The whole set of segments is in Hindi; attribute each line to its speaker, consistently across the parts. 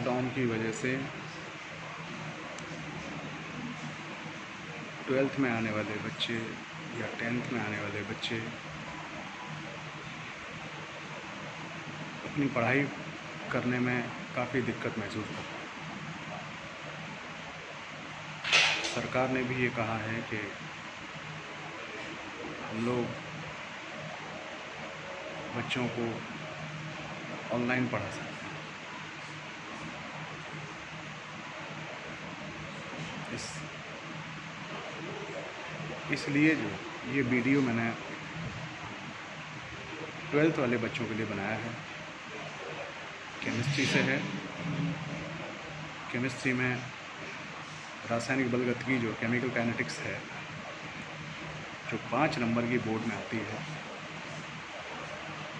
Speaker 1: लॉकडाउन की वजह से 12th में आने वाले बच्चे या 10th में आने वाले बच्चे अपनी पढ़ाई करने में काफ़ी दिक्कत महसूस करते हैं। सरकार ने भी ये कहा है कि हम लोग बच्चों को ऑनलाइन पढ़ा सकते हैं। इसलिए जो ये वीडियो मैंने 12th वाले बच्चों के लिए बनाया है। केमिस्ट्री से है। केमिस्ट्री में रासायनिक बलगतिकी जो केमिकल काइनेटिक्स है, जो 5 नंबर की बोर्ड में आती है,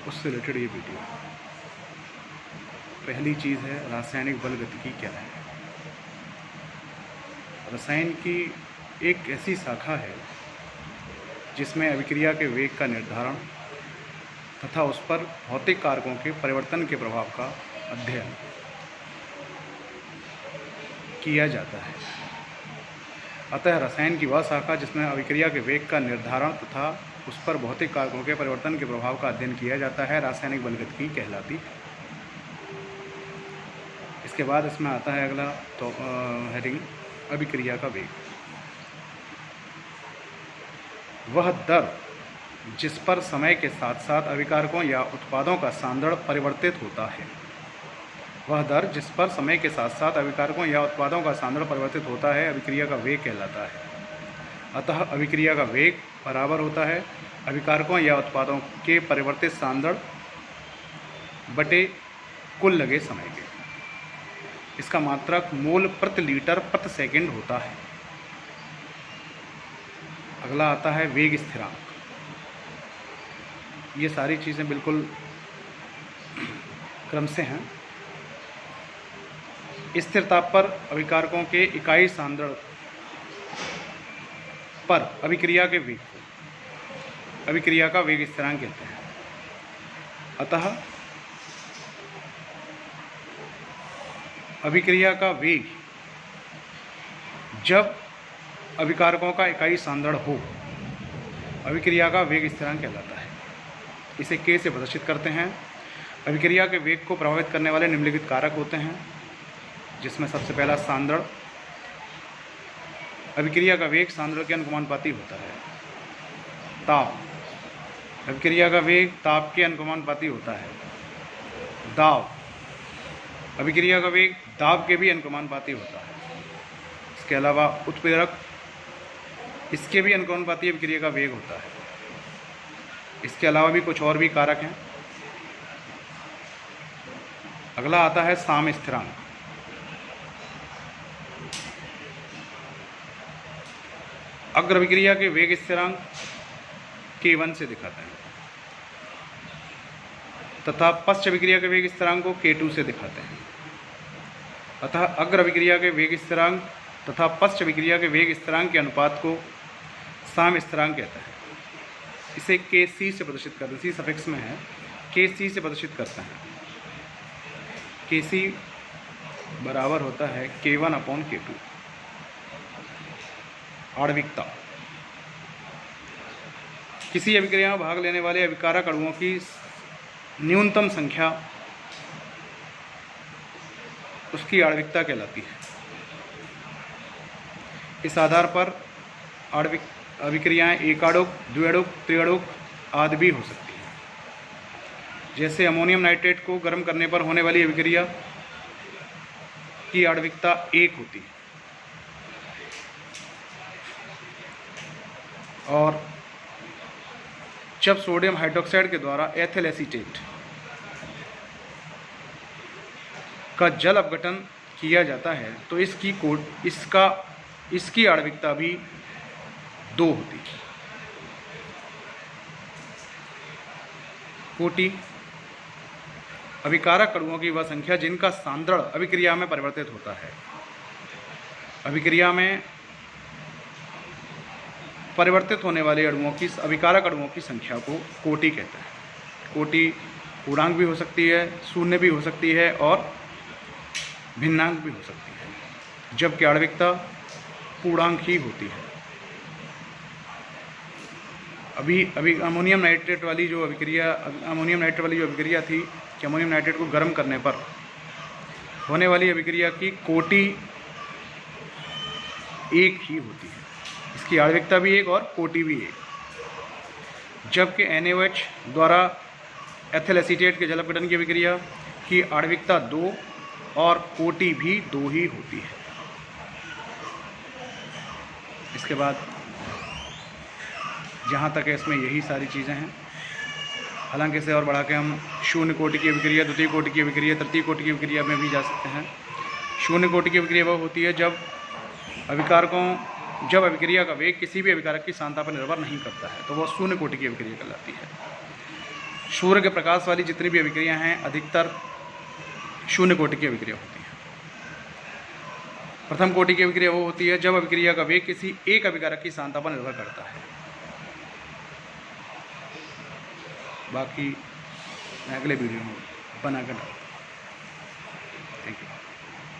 Speaker 1: उससे रिलेटेड ये वीडियो है। पहली चीज़ है रासायनिक बलगतिकी क्या है। रसायन की एक ऐसी शाखा है जिसमें अभिक्रिया के वेग का निर्धारण तथा उस पर भौतिक कारकों के परिवर्तन के प्रभाव का अध्ययन किया जाता है। अतः रसायन की वह शाखा जिसमें अभिक्रिया के वेग का निर्धारण तथा उस पर भौतिक कारकों के परिवर्तन के प्रभाव का अध्ययन किया जाता है, रासायनिक बलगतिकी कहलाती है। इसके बाद इसमें आता है अगला तो हेडिंग अभिक्रिया का वेग। वह दर जिस पर समय के साथ साथ अभिकारकों या उत्पादों का सांद्रण परिवर्तित होता है। वह दर जिस पर समय के साथ साथ अभिकारकों या उत्पादों का सांद्रण परिवर्तित होता है अभिक्रिया का वेग कहलाता है। अतः अभिक्रिया का वेग बराबर होता है अभिकारकों या उत्पादों के परिवर्तित सांद्रण बटे कुल लगे समय के। इसका मात्रक मोल प्रति लीटर प्रति सेकंड होता है। अगला आता है वेग स्थिरांक। ये सारी चीज़ें बिल्कुल क्रम से हैं। स्थिर ताप पर अभिकारकों के इकाई सांद्रण पर अभिक्रिया के वेग को अभिक्रिया का वेग स्थिरांक कहते हैं। अतः अभिक्रिया का वेग जब अभिकारकों का इकाई सांद्रण हो, अभिक्रिया का वेग स्थिरांक कहलाता है। इसे K से प्रदर्शित करते हैं। अभिक्रिया के वेग को प्रभावित करने वाले निम्नलिखित कारक होते हैं, जिसमें सबसे पहला सांद्रण। अभिक्रिया का वेग सांद्रण के अनुपाती होता है। ताप, अभिक्रिया का वेग ताप के अनुपाती होता है। दाब, अभिक्रिया का वेग दाब के भी अनुपाती होता है। इसके अलावा उत्प्रेरक, इसके भी अनुपाती अभिक्रिया का वेग होता है। इसके अलावा भी कुछ और भी कारक हैं। अगला आता है साम्य स्थिरांक। अग्र अभिक्रिया के वेग स्थिरांक K1 से दिखाते हैं तथा पश्च अभिक्रिया के वेग स्थिरांक को K2 से दिखाते हैं। अतः अग्र अभिक्रिया के वेग स्थिरांक तथा पश्च अभिक्रिया के वेग स्थिरांक के अनुपात को साम्य स्थिरांक कहता है। इसे Kc से प्रदर्शित करते हैं, सी सफिक्स में है, Kc से प्रदर्शित करते हैं। Kc बराबर होता है K1/K2। आणविकता, किसी अभिक्रिया में भाग लेने वाले अभिकारक अणुओं की न्यूनतम संख्या उसकी आणविकता कहलाती है। इस आधार पर अभिक्रियाएं एकाणुक, द्विअणुक, त्रिअणुक आदि भी हो सकती हैं। जैसे अमोनियम नाइट्रेट को गर्म करने पर होने वाली अभिक्रिया की आणविकता 1 होती है और जब सोडियम हाइड्रोक्साइड के द्वारा एथिल एसीटेट का जल अपघटन किया जाता है तो इसकी आणविकता भी 2 होती है। कोटि, अभिकारक अणुओं की वह संख्या जिनका सांद्रण अभिक्रिया में परिवर्तित होता है। अभिक्रिया में परिवर्तित होने वाले अणुओं की अभिकारक अणुओं की संख्या को कोटि कहते हैं। कोटि पूर्णांक भी हो सकती है, शून्य भी हो सकती है और भिन्नांक भी हो सकती है, जबकि आणविकता पूर्णांक ही होती है। अभी अमोनियम नाइट्रेट वाली जो अभिक्रिया थी कि अमोनियम नाइट्रेट को गर्म करने पर होने वाली अभिक्रिया की कोटि एक ही होती है, इसकी आणविकता भी एक और कोटि भी एक, जबकि NaOH द्वारा एथिल एसीटेट के जल अपघटन की अभिक्रिया की आणविकता 2 और कोटि भी 2 ही होती है। इसके बाद जहाँ तक है इसमें यही सारी चीज़ें हैं। हालांकि इसे और बढ़ा के हम शून्य कोटि की अभिक्रिया, द्वितीय कोटि की अभिक्रिया, तृतीय कोटि की अभिक्रिया में भी जा सकते हैं। शून्य कोटि की अभिक्रिया वह होती है जब अभिक्रिया का वेग किसी भी अभिकारक की सांद्रता पर निर्भर नहीं करता है, तो वह शून्य कोटि की अभिक्रिया कहलाती है। सूर्य के प्रकाश वाली जितनी भी अभिक्रिया हैं अधिकतर शून्य कोटि की अभिक्रिया होती है। प्रथम कोटि की अभिक्रिया वो होती है जब अभिक्रिया का वेग किसी एक अभिकारक की सांद्रता पर निर्भर करता है। बाकी मैं अगले वीडियो में बनाकर डालूँगा। Thank you.